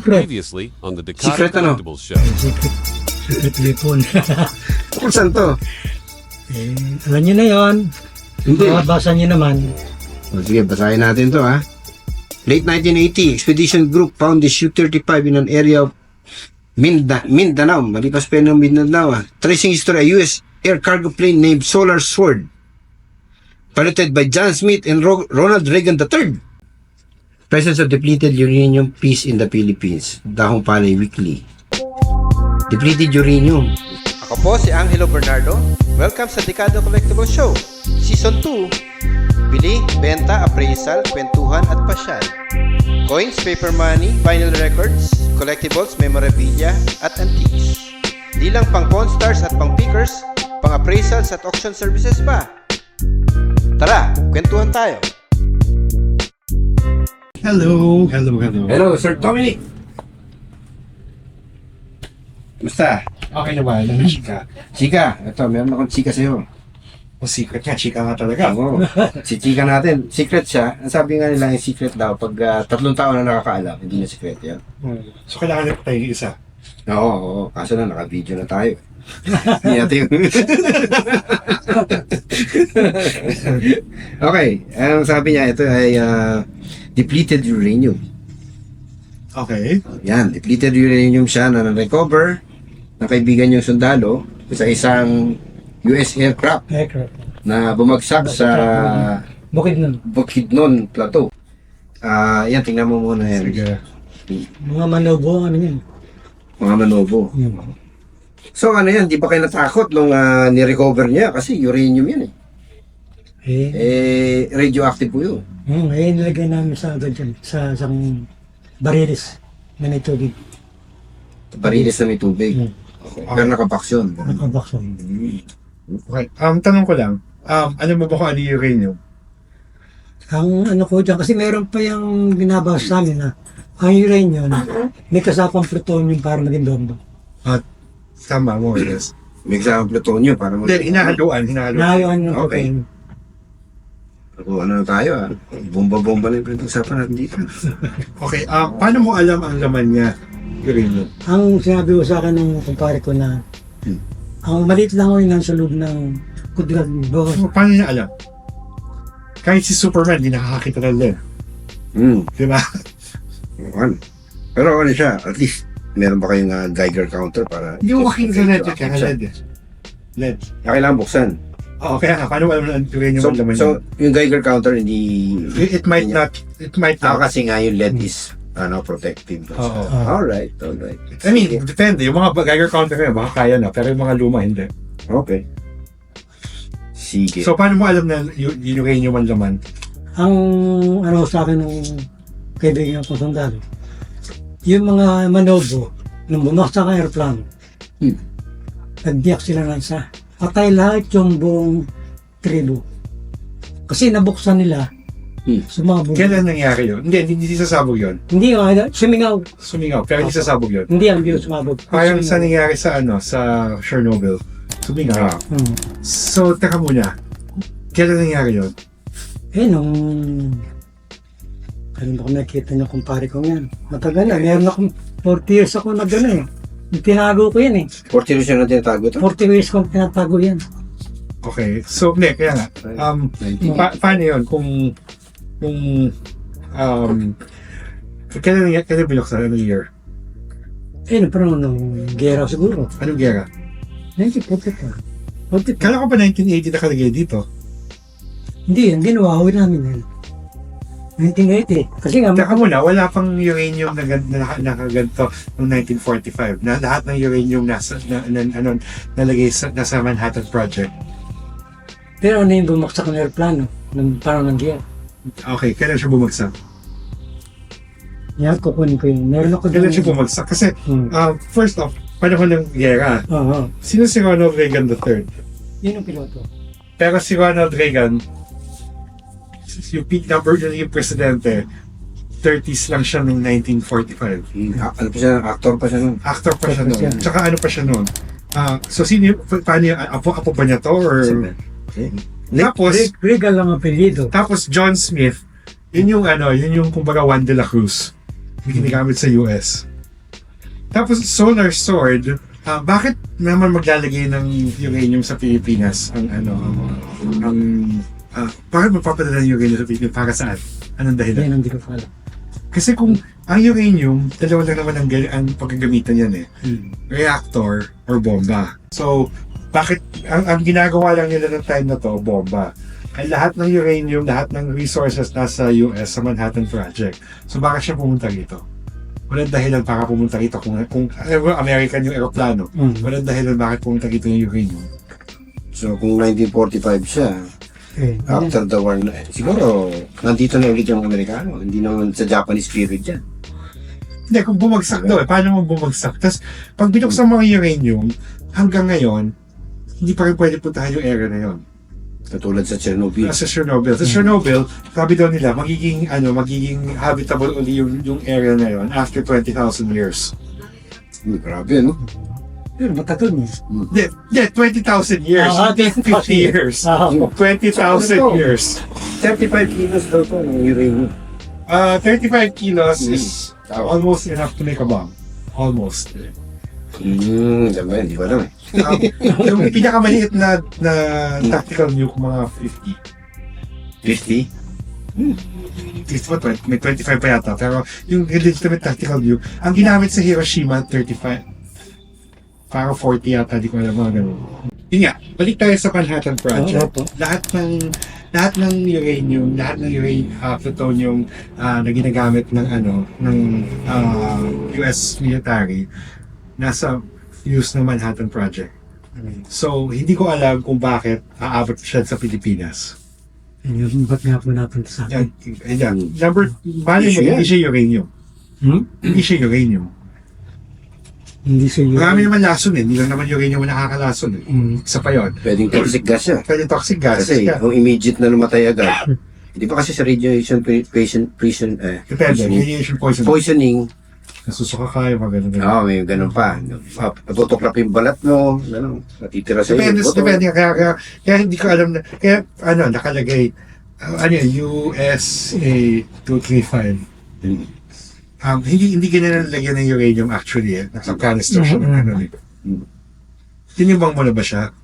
Secret. Previously on the Secret Decada ano? Collectibles Show. Secret weapon. Kung saan to? Alam niyo na yon. Hindi. Basa niyo naman. Sige, basahin natin to ha. Late 1980, Expedition Group found the Su-35 in an area of Mindanao. Malipas pa ng Mindanao. Tracing history, a U.S. air cargo plane named Solar Sword. Piloted by John Smith and Ronald Reagan III. Presence of depleted uranium piece in the Philippines. Dahong Palay Weekly. Depleted uranium. Ako po si Angelo Bernardo. Welcome sa Decada Collectibles Show, Season 2. Bili, benta, appraisal, kwentuhan at pasyal. Coins, paper money, vinyl records, collectibles, memorabilia at antiques. Di lang pang Pawn Stars at pang pickers, pang appraisals at auction services pa. Tara, kwentuhan tayo. Hello. Hello, Sir Dominic. Basta, Okay na ba? Alam mo, chika. chika. Ito, meron akong chika sa'yo. O secret nga, chika nga talaga. Oo. Si chika natin, secret siya. Ang sabi nga nila, yung secret daw, pag 3 taon na nakakaalam, hindi na secret yan. So kailangan na tayo isa. Oo. Kaso na, naka-video na tayo. Hindi natin yung... Okay, ang sabi niya, ito ay depleted uranium. Okay. Yan, depleted uranium siya na na-recover ng kaibigan yung sundalo sa isang US aircraft Aircraft. na bumagsak sa Bukid nun. Bukidnon Plateau. Yan, tingnan mo muna yan. Sige. Mga manobo, ano yun. Mga manobo. So ano yan, di ba kayo natakot nung ni-recover niya? Kasi uranium yan radioactive po yun. Nilagay namin sa agad dyan. Sa isang barilis na may tubig. Barilis na may tubig. Okay. Pero nakabox yun. Nakabakso. Okay. Tanong ko lang. Alam mo ba kung ano yung uranium? Ang ano ko dyan, kasi meron pa yung binabasa sa amin na ang uranium, may kasapang plutonium para maging bomba. Tama mo, yes. May kasama plutonium para mag... Hindi, hinahaluan. Nahayon ng Okay. plutonium. Ano na tayo Bomba-bomba na yung pinag-usapan natin dito. Okay, paano mo alam ang laman niya? Uranium. Ang sinabi ko sa akin ng kumpare ko na ang maliit lang ko yun sa loob ng kudrat mo. So, paano niya alam? Kahit si Superman, hindi nakakakita ng LED. Di ba? Pero ano siya, at least meron ba kayong Geiger counter para... Hindi mo makikita ng LED. Kaya LED eh. LED. Kailangan buksan. Oo, kaya nga, paano mo alam ang uranium So, ang laman so niya? yung Geiger counter hindi... It might not. kasi nga yung LED is protective. Oo. Alright. I mean, depende. Yung mga Geiger counter ngayon, baka kaya na. Pero yung mga luma, hindi. Okay. Sige. So, paano mo alam na yung uranium ang laman? Ang ano sa akin ng kaibigan ko sundalo, yung mga manobo, nung bumaksak ang aeroplano, nagbiyak sila ng isa. Patay lahat yung buong tribo. Kasi nabuksan nila, sumabog. Kailan nangyari yun? Hindi sasabog yun. Hindi sumingaw. Sumingaw, pero hindi sasabog yun. Hindi ang biyo sumabog. Parang sa Sumingaw. nangyari sa Chernobyl. Sumingaw. So, teka muna. Kailan nangyari yun? Nung kailan ko nakita niyo kumpare ko yan. Matagal na. Meron akong 40 years ako na gano'n Tinago ko yan 40 years na tinatago ito? 40 years kong tinatago yan. Okay. So, hindi, kaya nga. Paano yun? Kung kailan binuksan? Anong year? Pero nung gera siguro. Anong gera? 1944. Kala ko pa 1980 nakalagay dito. Hindi, ginawa ko namin yan. 1980. Kasi nga, Teka muna, wala pang uranium na nakaganto noong 1945. Na lahat ng uranium nalagay nasa Manhattan Project. pero ano yung bumaksak ng aeroplano, parang ng gera. Okay, kailan siya bumagsak? Yan, kukunin ko yun. Meron ako Kailan siya bumagsak? Kasi, first off, panahon ng gera. Oo. Sino si Ronald Reagan III? Yun ang piloto. Pero si Ronald Reagan, yung peak number niya yung presidente, 30s lang siya noong 1945. Ano pa siya? Actor pa siya nun? Actor pa siya Actor noon. siya. Tsaka ano pa siya noon. So sino paano yung apo ba niya to? Or... Tapos, Regal lang ang apelido. tapos John Smith, yun yung kumbaga Juan de la Cruz. Yung ginagamit sa US. Tapos Solar Sword, bakit naman maglalagay ng uranium sa Pilipinas bakit magpapadala ng uranium sa Pilipinas? Para saan? Anong dahilan? Yan, hindi ko pa alam. Kasi kung ang uranium, dalawa lang naman ang pagkagamitan yan eh. Reactor or bomba. So, bakit, ang ginagawa lang nila ng time na to, bomba. Ay lahat ng uranium, lahat ng resources nasa US sa Manhattan Project. So, bakit siya pumunta rito? Walang dahilan para pumunta rito kung American yung aeroplano. Walang dahilan bakit pumunta rito yung uranium. So, kung 1945 siya, after the war, siguro, nandito na ulit yung Amerikano. Hindi naman sa Japanese period yan. Hindi, kung bumagsak daw paano mo bumagsak? Tapos, pag binuksan mo ang uranium, hanggang ngayon, hindi pa rin pwede puntahan yung area na yun. Katulad sa Chernobyl. Sa Chernobyl. Sa Chernobyl, sabi daw nila, magiging habitable uli yung area na yun after 20,000 years. Grabe, no? Pero matagal mo. Hindi, 20,000 years. Hindi 50 years. 20,000 years. 35 kilos daw po ng uranium. 35 kilos is almost enough to make a bomb. Almost. Diba, hindi ba lang eh. Yung pinakamaliit na tactical nuke, mga 50. 50 pa, may 25 pa yata. Pero yung legitimate tactical nuke, ang ginamit sa Hiroshima, 35. Parang 40 yata, di ko alam mga ganun. Yun nga, balik tayo sa Manhattan Project. Lahat ng uranium, plutonium na ginagamit ng US military, nasa use ng Manhattan Project. So, hindi ko alam kung bakit aabot siya sa Pilipinas. Yun, ba't nga po napunta sa akin? Mali mo, hindi siya uranium. Hindi siya uranium. Hindi siya yun. Marami naman lason eh. Hindi lang naman uranium ang nakakalason eh. Isa pa yun. Pwedeng toxic gas siya. Pwede toxic gas. Kasi kung immediate na namatay agad, hindi pa kasi sa radiation Depende. Radiation poisoning. poisoning, Nasusuka kayo, mga ganun. may ganun pa. Natutuklap yung balat mo, ganun, natitira sa iyo. Depende. Kaya hindi ko alam na, nakalagay, USA 235. Hindi ganyan nalagyan ng uranium actually eh. Nasa canister siya ng Tinimbang mo na ba siya?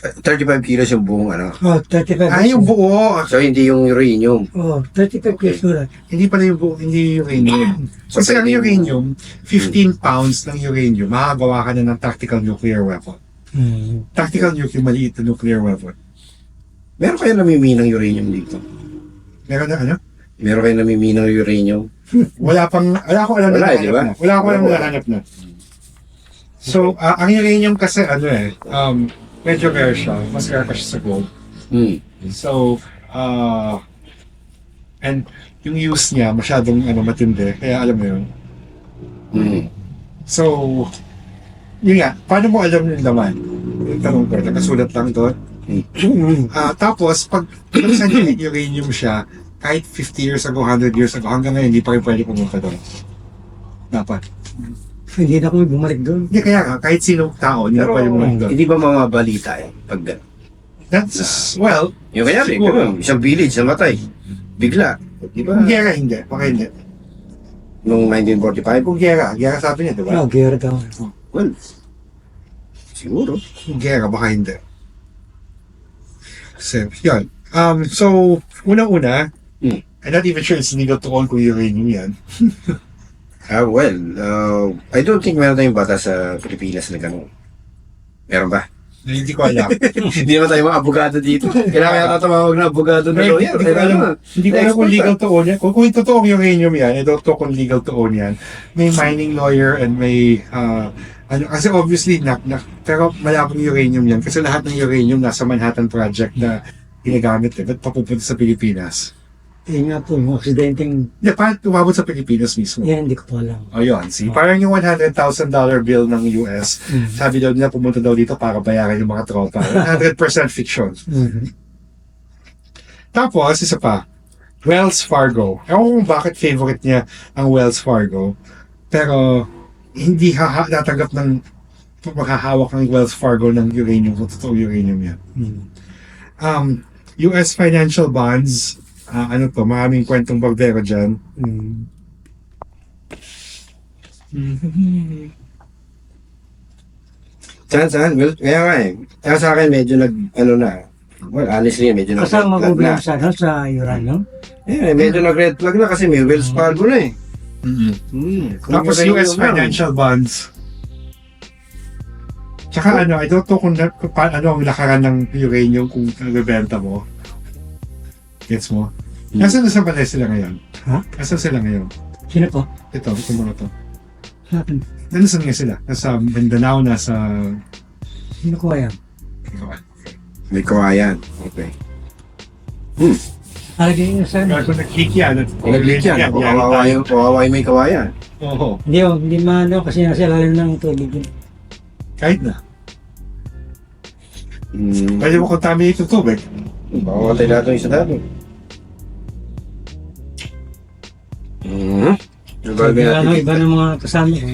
35 kilos yung buong 35 yung buo. So, hindi yung uranium. 35 kilos na. Hindi pala yung buo, hindi yung uranium. Kasi ang uranium, 15 pounds ng uranium, makagawa ka na ng tactical nuclear weapon. Tactical nuke, yung maliit na nuclear weapon. Meron kayo namiminang uranium dito? Meron na Meron kayo namiminang uranium? wala akong alam Wala, na di ba? Wala akong alam na nahanap na. So, ang uranium kasi medyo rare siya. Mas rare pa siya sa gold. So, and yung use niya masyadong matindi. Kaya alam mo yun. So, yun nga, paano mo alam yung laman? Yung tanong ko, nakasulat lang doon. Tapos, pag yung uranium siya, kahit 50 years ago, 100 years ago, hanggang ngayon, hindi pa rin pwede pumunta doon. Dapat. Hindi na kami bumalik doon. Hindi, kaya nga, kahit sinong tao, hindi na pwede bumalik doon. Hindi ba mga balita pag That's, well, yung kaya siguro. isang village namatay. Bigla. Di ba? Kung gera, hindi. Baka hindi. Noong 1945? Kung gera sabi niya, di ba? Gera daw. Well, siguro. Kung gera, baka hindi. So, yun. So, unang-una, I'm not even sure it's legal to own kung uranium yan. I don't think meron tayong bata sa Pilipinas na gano'n. Meron ba? Hindi ko alam. Hindi naman tayo mga abogado dito. Kailangan yata tumawag na abogado na lawyer. Hindi ko alam kung legal to own yan. Kung totoong uranium yan, I don't know kung legal to own yan. May mining lawyer and may, kasi obviously, pero malabong uranium yan. Kasi lahat ng uranium nasa Manhattan Project na ginagamit ba't papupunta sa Pilipinas? Nga po, yung aksidenteng... Hindi, paano tumabot sa Pilipinas mismo? Yan, hindi ko po alam. O yun, see? Parang yung $100,000 bill ng US, sabi daw nila pumunta daw dito para bayaran yung mga tropa. 100% fiction. Tapos, isa pa, Wells Fargo. Ewan ko kung bakit favorite niya ang Wells Fargo. Pero, hindi natanggap ng maghahawak ng Wells Fargo ng uranium kung totoo uranium yan. US financial bonds, maraming kwentong barbero dyan. Saan? Well, kaya nga eh. Kaya sa akin medyo well, honestly, medyo Kasama nag-red ko flag na. ba sa uranium? Medyo nag-red flag na kasi may Wells Fargo na eh. Kung Tapos may US uranium na. financial bonds. Tsaka I don't know kung ano ang lakaran ng uranium kung nabibenta mo. Gets mo? Nasaan na sa Balay sila ngayon? Ha? Nasaan sila ngayon? Sino po? Ito mga to. Sa akin. Nasaan nga sila? Nasa Mindanao, nasa... Sino ko yan? May kawayan. Okay. Alagay nyo sa Kung nag-leak yan. Nag-leak yan. Kawawa yung may kawayan. Oo. Hindi maano kasi nasa ilalim ng tubig yun. Kahit na. Pwede mo contaminate yung tubig. Baka matay lahat ng isa dati. Iba ng mga kasama ko.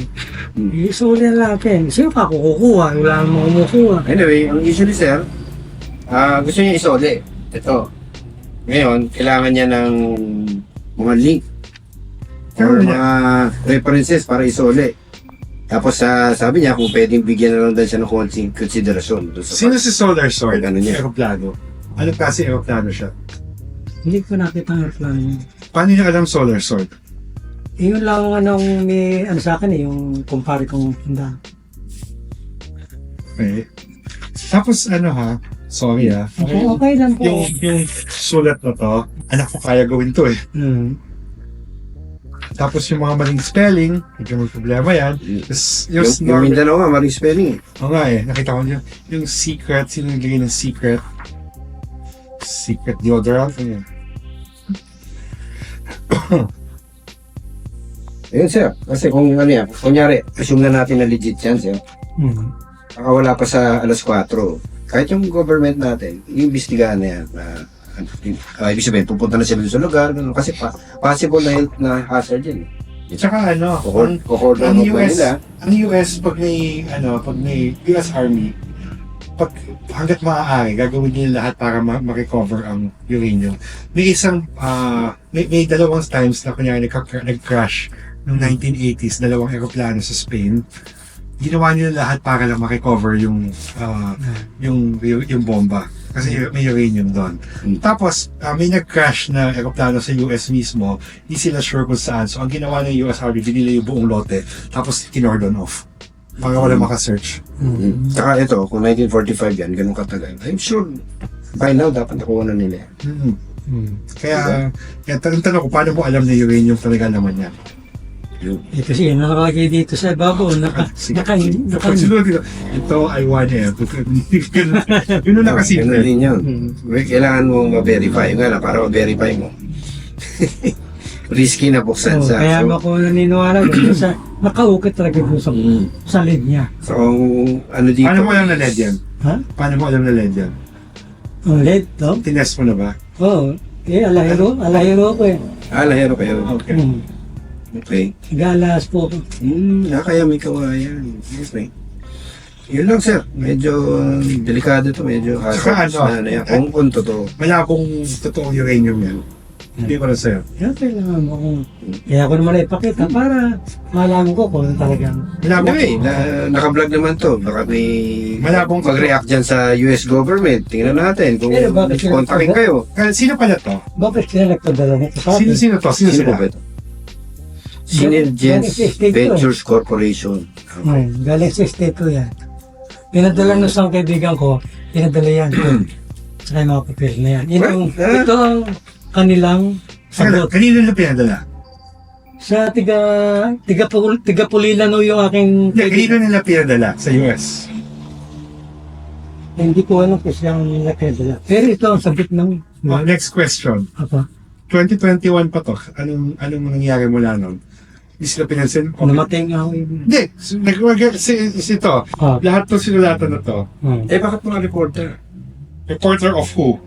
Isuli na natin. Sino pa ako kukuha? Wala namang kumukuha. Anyway, ang usually sir, gusto niya isole. Ito. Ngayon, kailangan niya ng mga link or mga references para isole. Tapos sabi niya kung pwedeng bigyan na lang din siya ng konting konsiderasyon. Sino si Solar Sword? Ano niya? Aeroplano. Ano klase aeroplano siya? Hindi ko nakita ang aeroplano niya. Paano niya alam Solar Sword? Yun lang anong may ano sa akin yung kumpare kong tindahan. Okay. Tapos sorry Okay lang po. Yung sulat na to, anak ko kaya gawin to eh. Tapos yung mga maling spelling, hindi may problema yan. Tapos Yung Mindanao nga, maring spelling eh. Oo nga eh, nakita ko yung secret, sino naglagay ng secret? Secret deodorant, ano yun? Ayun sir, kasi kung ano yan, kunyari, assume na natin na legit yan sir. Baka wala pa sa alas 4. Kahit yung government natin, iimbestigahan na yan. Ibig sabihin, pupunta na sila sa lugar, ganun, kasi possible na hazard yan. Tsaka Kukordo ang mo pa US, nila. ang US pag may US Army, hanggat maaari, gagawin nila lahat para ma-recover ang uranium. May may dalawang times na kunyari nag-crash noong 1980s, dalawang aeroplano sa Spain. Ginawa nila lahat para lang ma-recover yung bomba. Kasi may uranium doon. Tapos, may nag-crash na aeroplano sa US mismo, hindi sila sure kung saan. So, ang ginawa ng US Army, binili yung buong lote, tapos kinordon off. Para wala makasearch. Saka ito, kung 1945 yan, ganun katagal. I'm sure, by now, dapat nakuha na nila yan. Kaya tanong ko, paano mo alam na uranium talaga naman yan? Kasi nakalagay dito sa babaw, Sunod dito, ito ay 1M. Yun na kasi. Ganun din yun. Kailangan mong ma-verify. Nga lang, para ma-verify mo. Risky na buksan sa... kaya ako naniniwala dito sa nakaukit talaga dito sa lid niya. So, ano dito? Paano mo alam na LED yan? Ha? Paano mo alam na LED yan? Ang lid, no? Tinest mo na ba? Oo. Alahero ko eh. Lahero kayo. Okay. Okay. Galas po ako. Kaya may kawayan. Okay. Yun lang sir. Medyo delikado to. Medyo Saka hazardous na yan. Kung totoo. Malabong totoong uranium yan. Hindi ko na sa'yo. Kaya kailangan mo kung... Kaya ako naman ipakita para malaman ko kung talagang... Malabong. Anyway, naka-vlog naman to. Baka may Malabong mag-react dyan sa US government. Tingnan natin kung Pero bakit sila- kontakin kayo. Sino pala to? Bakit sila nagpadala nito sa akin? Sino to? Sino Sino sila? ba ito? Synergens Ventures Corporation. Galing sa state ko yan. Pinadala nung isang kaibigan ko, pinadala yan. Saka yung mga papel na yan. Ito ang kanilang sagot. Kanino na pinadala? Sa tiga Pulilano yung aking Kanino nila pinadala sa US? Hindi ko alam kung siyang nakadala. Pero ito ang sagot ng... Next question. Apa? 2021 pa to. Anong nangyari mula nun? Hindi sila pinansin? Namatay nga ako. Hindi. Ito. Lahat to sinulatan na to. Bakit mga reporter? Reporter of who?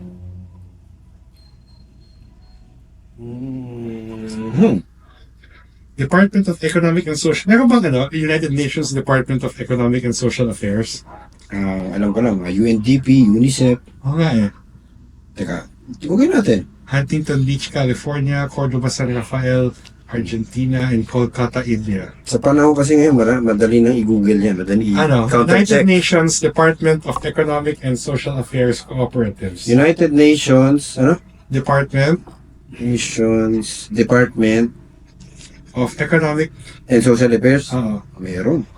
Department of Economic and Social... Meron bang United Nations Department of Economic and Social Affairs? Alam ko lang, UNDP, UNICEF. Oo nga eh. Teka, tigugin natin. Huntington Beach, California, Cordova, San Rafael, Argentina, and Kolkata, India. Sa panahon kasi ngayon, madali nang i-google yan. Madali United i-counter-check. Nations Department of Economic and Social Affairs Cooperatives. United Nations, Department Nations Department of Economic and Social Affairs. uh, Meron.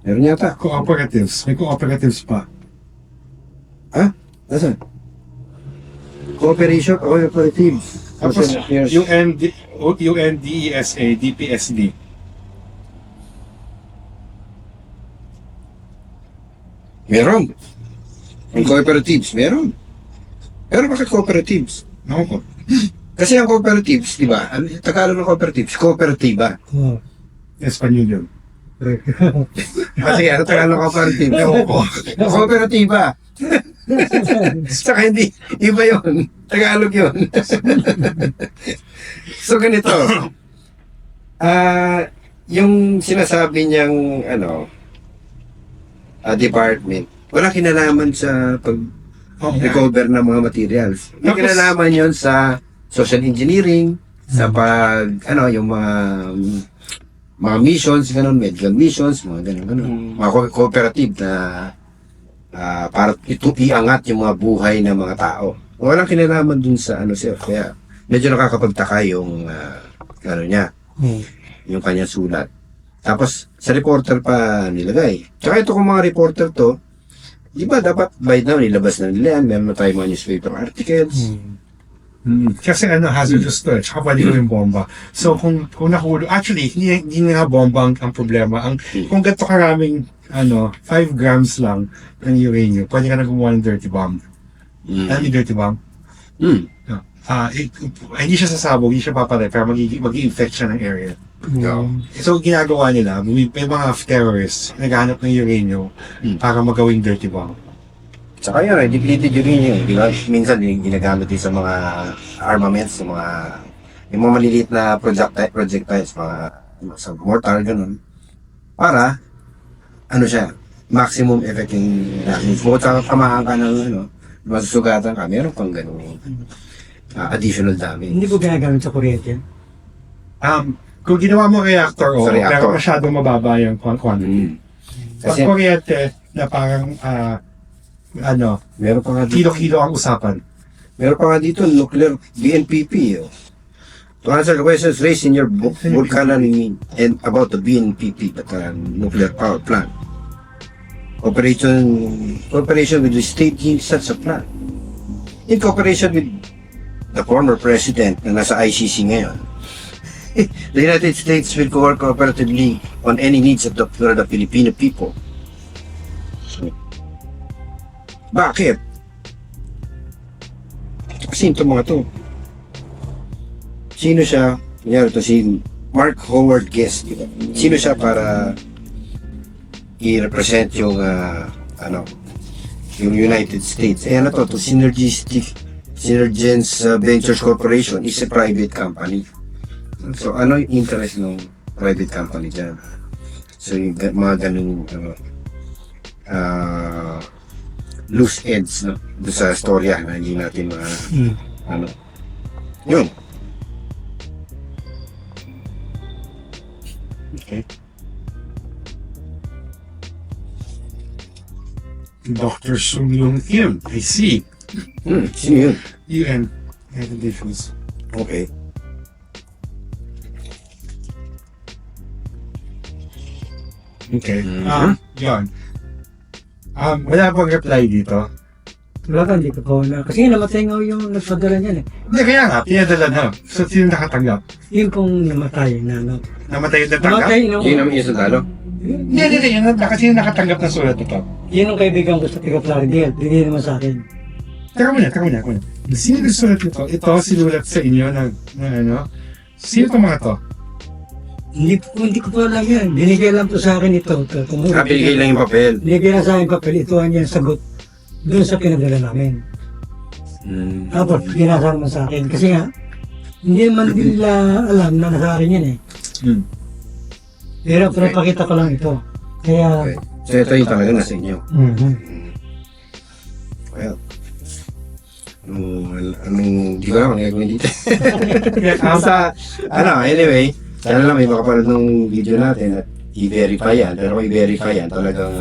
Meron yata. Cooperatives. May cooperatives pa. Nasaan? Cooperation Cooperatives. Tapos, Social Affairs. UNDESA, DPSD. Meron. Ang cooperatives, meron. Pero bakit cooperatives? Ako po. Kasi ang cooperatives, di ba? Ang Tagalog ng cooperatives, kooperatiba. Oh. Espanyol yun. Kasi ang Tagalog ng cooperative, ewan ko. Kooperatiba. Saka hindi, iba yun. Tagalog yun. So ganito. Yung sinasabi niyang department, wala kinalaman sa pag-recover ng mga materials. May Tapos- kinalaman yon sa social engineering, sa yung mga missions, ganun, medical missions, mga ganun. Mga cooperative na para iangat yung mga buhay ng mga tao. Walang kinalaman dun sa sir. Kaya medyo nakakapagtaka yung niya, yung kanyang sulat. Tapos sa reporter pa nilagay. Tsaka ito kung mga reporter to, di ba dapat by now nilabas na nila yan, meron na tayo mga newspaper articles. Kasi hazardous to, tsaka pwede ko yung bomba. So, kung nahulog, actually, hindi nga bomba ang problema. Kung ganito karaming, 5 grams lang ng uranium, pwede ka na gumawa ng dirty bomb. Alam niyo dirty bomb? Hindi siya sasabog, hindi siya papalay, pero mag-i-infect siya ng area. So, ginagawa nila, may mga terrorists, naghahanap ng uranium para magawing dirty bomb. Tsaka yun, depleted uranium. Di ba? Minsan ginagamit din sa mga armaments, sa yung mga maliliit na projectiles, sa mortar, ganun. Para, siya, maximum effect yung damage. Bukod sa tamaan ka ng, masusugatan ka, meron pang ganun. Additional damage. Hindi po ginagamit sa kuryente. Kung ginawa mo reactor, Sa reactor. pero masyadong mababa yung quantity. Pag Kasi, kuryente, na parang, meron pa nga dito, kilo-kilo ang usapan. nuclear BNPP. To answer the questions raised in your book, Vulcanan and about the BNPP, nuclear power plant. Cooperation with the state needs such a plan. In cooperation with the former president na nasa ICC ngayon, the United States will work cooperatively on any needs of the Filipino people. Bakit? Kasi ito mga to. Sino siya? Kunyari ito si Mark Howard Guest, di ba? Sino siya para i-represent yung yung United States? To Synergence Ventures Corporation is a private company. So ano yung interest ng private company dyan? So yung mga ganun loose ends doon sa storya na hindi natin yun. Okay. Dr. Sung Yung Kim, I see. Sino yun? UN, United Nations. Okay. Okay. Yun. Wala bang reply dito? Wala ka, hindi ko po na. Kasi namatay nga yung nagpadala niyan eh. Hindi, kaya nga, pinadala na. So, sino nakatanggap? Yun pong namatay na Namatay yung natanggap? Namatay nung... Yun naman yung sundalo? Hindi. Kasi yung nakatanggap ng sulat ito. Yun ang kaibigan ko sa Tiga Plaridel. Bigay naman sa akin. Teka muna. Sino nagsulat ito? Ito, sinulat sa inyo na Sino itong mga to? Hindi ko po alam yan. Binigay lang po sa akin ito. Binigay lang yung papel. Binigay lang sa akin papel. Ito ang yung sagot doon sa pinadala namin. Tapos, ginasa naman sa akin. Kasi nga, hindi man nila alam na nasa akin yan eh. Pero pinapakita ko lang ito. Kaya, Okay. So ito yung talaga nasa inyo. Well, di ko alam ang gagawin dito. Anyway, Sana lang may makapanood ng video natin at i-verify yan. Pero kung i-verify yan, talagang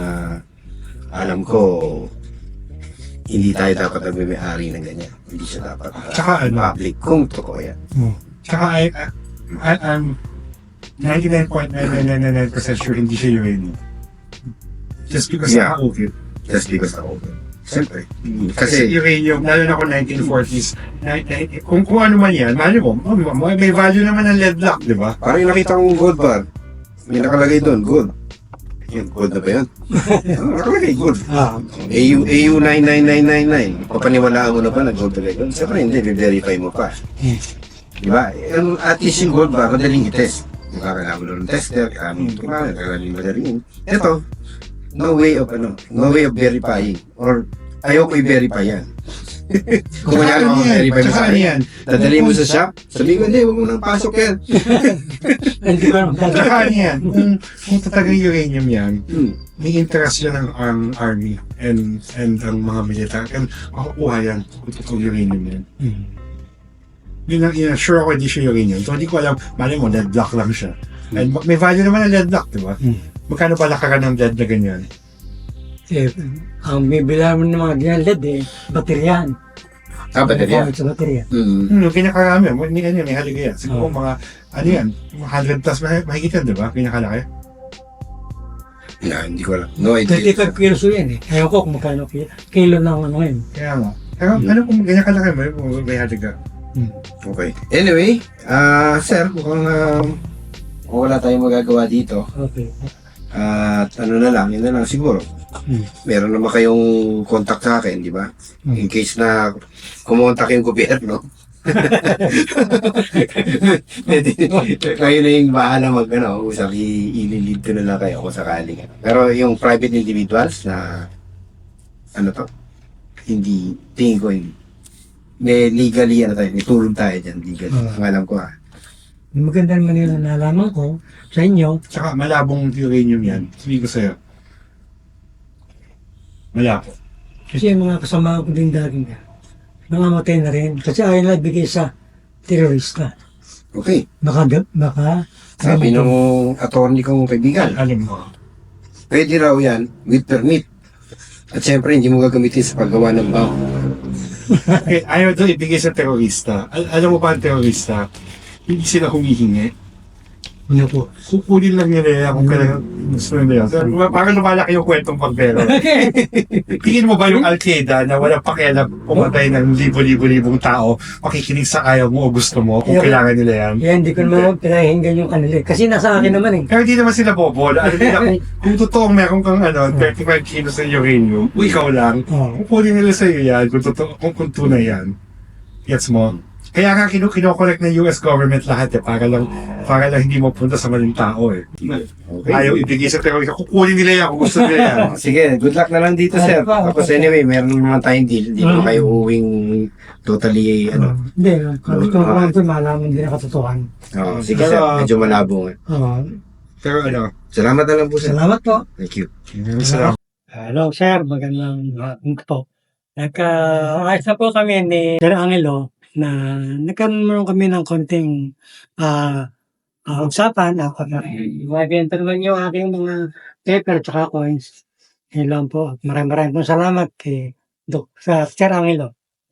alam ko, hindi tayo dapat nagme-may-ari ng ganyan. Hindi siya dapat Tsaka ano? public kung totoo yan. Tsaka I'm 99.999% sure hindi siya uranium. Just because Yeah. naka-open. Just because ako. Siyempre. Kasi Kasi, uranium, lalo na kung 1940s, kung ano man yan, mahal mo, may value naman ng lead lock, di ba? parang yung nakita kong gold bar. May nakalagay doon, gold. Yun, gold na ba yun? Nakalagay, gold. AU 99999. Papaniwalaan mo na ba na gold talaga yun? Siyempre hindi, i-verify mo pa. Diba? At least yung gold bar, madaling i-test. Kailangan mo ng tester, kailangan mo madaling. Ito, no way of verifying. Or ayaw ko i-verify yan. Kung kunyari ako verify mo Tsaka sa ano akin, yan? dadali mo sa shop, sabihin ko, hindi, huwag mo nang pasok yan. Hindi ko naman Tsaka ano yan? Kung talagang uranium yan, Hmm. may interest yan ng army and ang mga militar. And makukuha yan kung totoong uranium yan. Yun, sure ako hindi siya uranium. So hindi ko alam, mali mo, lead block lang siya. And may value naman ang lead block, di ba? Magkano pa lakaran ng lead na ganyan? Ang bibila mo ng mga ganyan LED bateryahan. Baterya. Gamit sa baterya. Yung pinakarami, may halaga yan. Siguro mga, ano yan, 100 plus mahigit yan, di ba? Pinakalaki. Hindi ko alam. No idea. 35 kilos yan eh. Ayaw ko kung magkano kilo ng ano yun. Kaya nga. Pero ano kung ganyan kalaki, may halaga. Okay. Anyway, sir, mukhang wala tayong magagawa dito. Okay. At ano na lang, yun na lang siguro. Meron naman kayong contact sa akin, di ba? In case na kumontak yung gobyerno. Kayo na yung bahala usap, ililid ko na lang kayo kung sakaling. Pero yung private individuals na hindi, tingin ko hindi. May legally, may tulong tayo dyan, legally. Ang alam ko Yung maganda naman yun na nalaman ko sa inyo. Tsaka malabong uranium yan. Sabihin ko sa'yo. Malabo. Kasi yung mga kasama ko din daging nangamatay na rin. Kasi ayaw nila bigay sa terorista. Okay. Baka Sabi nung attorney kong kaibigan, Alam mo. pwede raw yan with permit. At syempre, hindi mo gagamitin sa paggawa ng bomb. Okay, ayaw doon ibigay sa terorista. Alam mo ba ang terorista? Hindi sila humihingi. ano po. Kukunin lang nila yan kung kailangan gusto nila yan. So, parang lumalaki yung kwentong pagbero. Tingin mo ba yung Al-Qaeda na walang pakialam pumatay ng libo-libong tao, makikinig sa ayaw mo o gusto mo kung kailangan nila yan? Kaya hindi ko naman pinahinggan yung kanila. Kasi nasa akin naman eh. Pero hindi naman sila bobola. Alam nila kung totoong meron kang 35 kilos ng uranium, ikaw lang, kukunin nila sa'yo yan kung tunay yan. Gets mo? Kaya nga kinokorek ng US government lahat para lang hindi mapunta sa maling tao eh. Okay. Ayaw ibigay sa terorista, kukunin nila yan kung gusto nila yan. Sige, good luck na lang dito, sir. Tapos anyway, meron naman tayong deal. Hindi naman kayo uwing totally, Hindi, gusto ko lang ito malaman din ang katotohanan. sige, sir. Medyo malabo nga. Pero ano, Salamat na lang po, sir. Salamat po. Thank you. salamat. Hello sir, magandang hapon po. Ayos na po kami ni Sir Angelo na nagkaroon kami ng konting usapan. Ibenta naman yung aking mga paper at coins. Yun lang po. Maraming po salamat kay Sir Angelo.